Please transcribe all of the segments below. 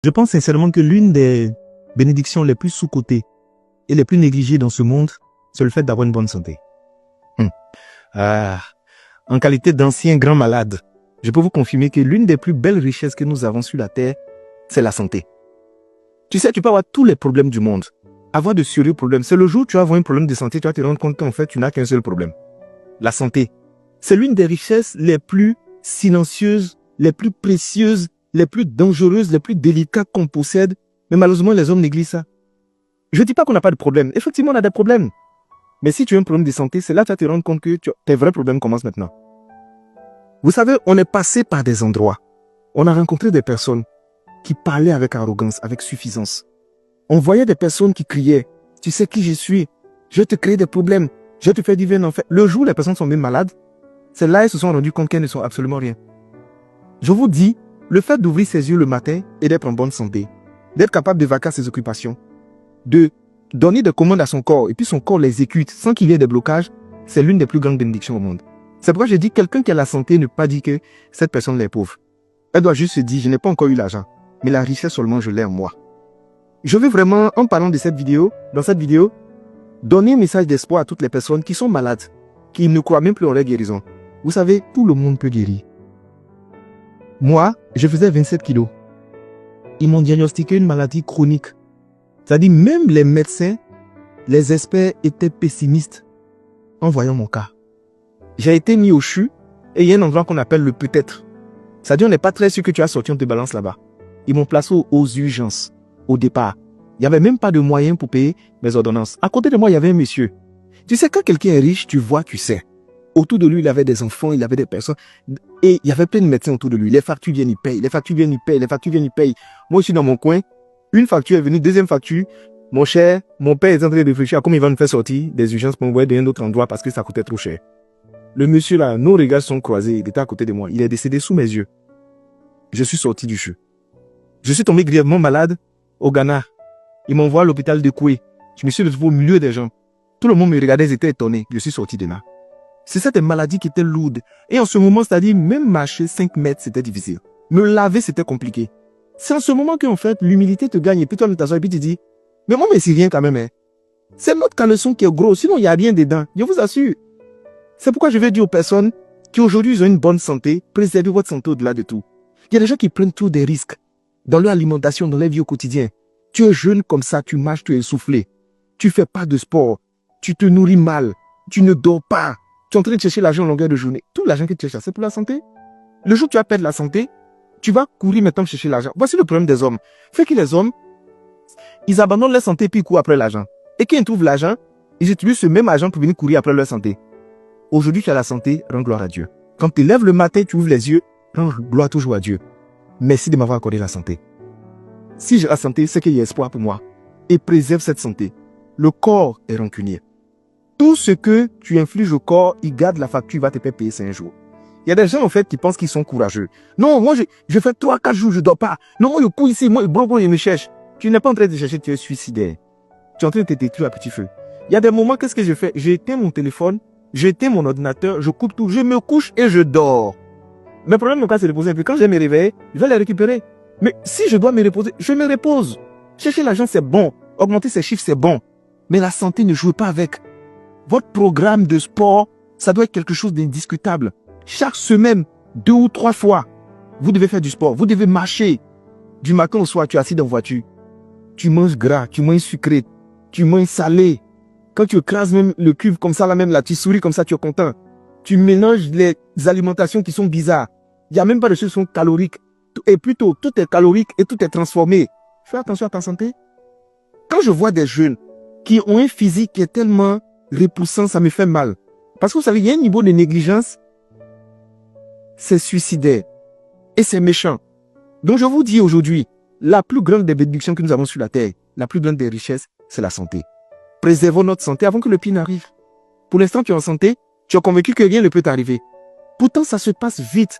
Je pense sincèrement que l'une des bénédictions les plus sous-cotées et les plus négligées dans ce monde, c'est le fait d'avoir une bonne santé. En qualité d'ancien grand malade, je peux vous confirmer que l'une des plus belles richesses que nous avons sur la terre, c'est la santé. Tu sais, tu peux avoir tous les problèmes du monde, avoir de sérieux problèmes. C'est le jour où tu vas avoir un problème de santé, tu vas te rendre compte qu'en fait, tu n'as qu'un seul problème. La santé. C'est l'une des richesses les plus silencieuses, les plus précieuses, les plus dangereuses, les plus délicates qu'on possède. Mais malheureusement, les hommes négligent ça. Je ne dis pas qu'on n'a pas de problème. Effectivement, on a des problèmes. Mais si tu as un problème de santé, c'est là que tu vas te rendre compte que tes vrais problèmes commencent maintenant. Vous savez, on est passé par des endroits. On a rencontré des personnes qui parlaient avec arrogance, avec suffisance. On voyait des personnes qui criaient, « Tu sais qui je suis? Je vais te créer des problèmes. Je vais te faire vivre un enfer. » Le jour où les personnes sont même malades, c'est là qu'elles se sont rendues compte qu'elles ne sont absolument rien. Je vous dis, le fait d'ouvrir ses yeux le matin et d'être en bonne santé, d'être capable de vaquer à ses occupations, de donner des commandes à son corps et puis son corps l'exécute sans qu'il y ait des blocages, c'est l'une des plus grandes bénédictions au monde. C'est pourquoi je dis quelqu'un qui a la santé ne peut pas dire que cette personne est pauvre. Elle doit juste se dire, je n'ai pas encore eu l'argent, mais la richesse seulement je l'ai en moi. Je veux vraiment, en parlant de cette vidéo, dans cette vidéo, donner un message d'espoir à toutes les personnes qui sont malades, qui ne croient même plus en leur guérison. Vous savez, tout le monde peut guérir. Moi, je faisais 27 kilos. Ils m'ont diagnostiqué une maladie chronique. C'est-à-dire, même les médecins, les experts étaient pessimistes en voyant mon cas. J'ai été mis au CHU et il y a un endroit qu'on appelle le peut-être. C'est-à-dire, on n'est pas très sûr que tu as sorti, on te balance là-bas. Ils m'ont placé aux urgences, au départ. Il n'y avait même pas de moyens pour payer mes ordonnances. À côté de moi, il y avait un monsieur. Tu sais, quand quelqu'un est riche, tu vois, tu sais. Autour de lui, il avait des enfants, il avait des personnes. Et il y avait plein de médecins autour de lui. Les factures viennent, ils payent. Les factures viennent, ils payent. Les factures viennent, ils payent. Moi, je suis dans mon coin. Une facture est venue, deuxième facture. Mon cher, mon père est en train de réfléchir à comment il va nous faire sortir des urgences pour m'envoyer dans un autre endroit parce que ça coûtait trop cher. Le monsieur là, nos regards sont croisés. Il était à côté de moi. Il est décédé sous mes yeux. Je suis sorti du CHU. Je suis tombé grièvement malade au Ghana. Ils m'envoient à l'hôpital de Koué. Je me suis retrouvé au milieu des gens. Tout le monde me regardait, ils étaient étonnés. Je suis sorti de là. C'est cette maladie qui était lourde. Et en ce moment, c'est-à-dire, même marcher 5 mètres, c'était difficile. Me laver, c'était compliqué. C'est en ce moment qu'en fait, l'humilité te gagne. Et puis toi, tu t'assois et puis tu dis, mais moi, mais c'est rien quand même. Hein. C'est notre caleçon qui est gros. Sinon, il n'y a rien dedans. Je vous assure. C'est pourquoi je vais dire aux personnes qui aujourd'hui ont une bonne santé, préservez votre santé au-delà de tout. Il y a des gens qui prennent trop des risques dans leur alimentation, dans leur vie au quotidien. Tu es jeune comme ça, tu marches, tu es essoufflé. Tu fais pas de sport. Tu te nourris mal. Tu ne dors pas. Tu es en train de chercher l'argent en longueur de journée. Tout l'argent que tu cherches, c'est pour la santé. Le jour où tu vas perdre la santé, tu vas courir maintenant chercher l'argent. Voici le problème des hommes. Fait que les hommes, ils abandonnent leur santé puis ils courent après l'argent. Et quand ils trouvent l'argent, ils utilisent ce même argent pour venir courir après leur santé. Aujourd'hui, tu as la santé, rends gloire à Dieu. Quand tu lèves le matin, tu ouvres les yeux, rends gloire toujours à Dieu. Merci de m'avoir accordé la santé. Si j'ai la santé, c'est qu'il y a espoir pour moi. Et préserve cette santé. Le corps est rancunier. Tout ce que tu infliges au corps, il garde la facture, il va te faire payer 5 jours. Il y a des gens, en fait, qui pensent qu'ils sont courageux. Non, moi, je fais 3-4 jours, je dors pas. Non, moi, je cours ici, moi, je me cherche. Tu n'es pas en train de chercher, tu es suicidaire. Tu es en train de te détruire à petit feu. Il y a des moments, qu'est-ce que je fais? J'éteins mon téléphone, j'éteins mon ordinateur, je coupe tout, je me couche et je dors. Mes problèmes, c'est de reposer un peu. Quand je vais me réveiller, je vais les récupérer. Mais si je dois me reposer, je me repose. Chercher l'argent, c'est bon. Augmenter ses chiffres, c'est bon. Mais la santé, ne jouez pas avec. Votre programme de sport, ça doit être quelque chose d'indiscutable. Chaque semaine, 2 ou 3 fois, vous devez faire du sport. Vous devez marcher. Du matin au soir, tu es assis dans la voiture. Tu manges gras, tu manges sucré, tu manges salé. Quand tu écrases même le cube comme ça, là même là, tu souris comme ça, tu es content. Tu mélanges les alimentations qui sont bizarres. Il n'y a même pas de choses qui sont caloriques. Et plutôt, tout est calorique et tout est transformé. Fais attention à ta santé. Quand je vois des jeunes qui ont un physique qui est tellement repoussant, ça me fait mal. Parce que vous savez, il y a un niveau de négligence. C'est suicidaire. Et c'est méchant. Donc je vous dis aujourd'hui, la plus grande des bénédictions que nous avons sur la terre, la plus grande des richesses, c'est la santé. Préservons notre santé avant que le pire n'arrive. Pour l'instant, tu es en santé, tu es convaincu que rien ne peut t'arriver. Pourtant, ça se passe vite.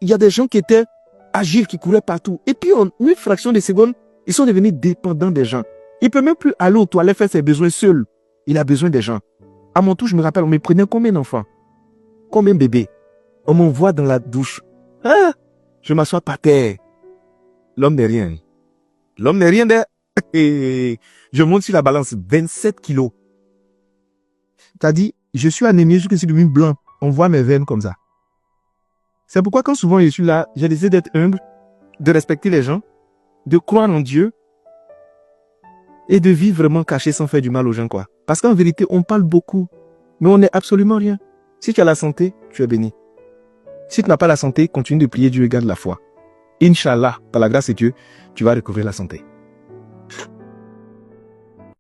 Il y a des gens qui étaient agiles, qui couraient partout. Et puis, en une fraction de seconde, ils sont devenus dépendants des gens. Il ne peut même plus aller aux toilettes faire ses besoins seul. Il a besoin des gens. À mon tour, je me rappelle, on me prenait combien d'enfants? Combien de bébés? On m'envoie dans la douche. Ah! Je m'assois par terre. L'homme n'est rien. L'homme n'est rien d'air. Et je monte sur la balance 27 kilos. T'as dit, je suis anémié, je suis devenu blanc. On voit mes veines comme ça. C'est pourquoi quand souvent je suis là, j'ai décidé d'être humble, de respecter les gens, de croire en Dieu et de vivre vraiment caché sans faire du mal aux gens, quoi. Parce qu'en vérité, on parle beaucoup, mais on n'est absolument rien. Si tu as la santé, tu es béni. Si tu n'as pas la santé, continue de prier Dieu et garde la foi. Inch'Allah, par la grâce de Dieu, tu vas recouvrir la santé.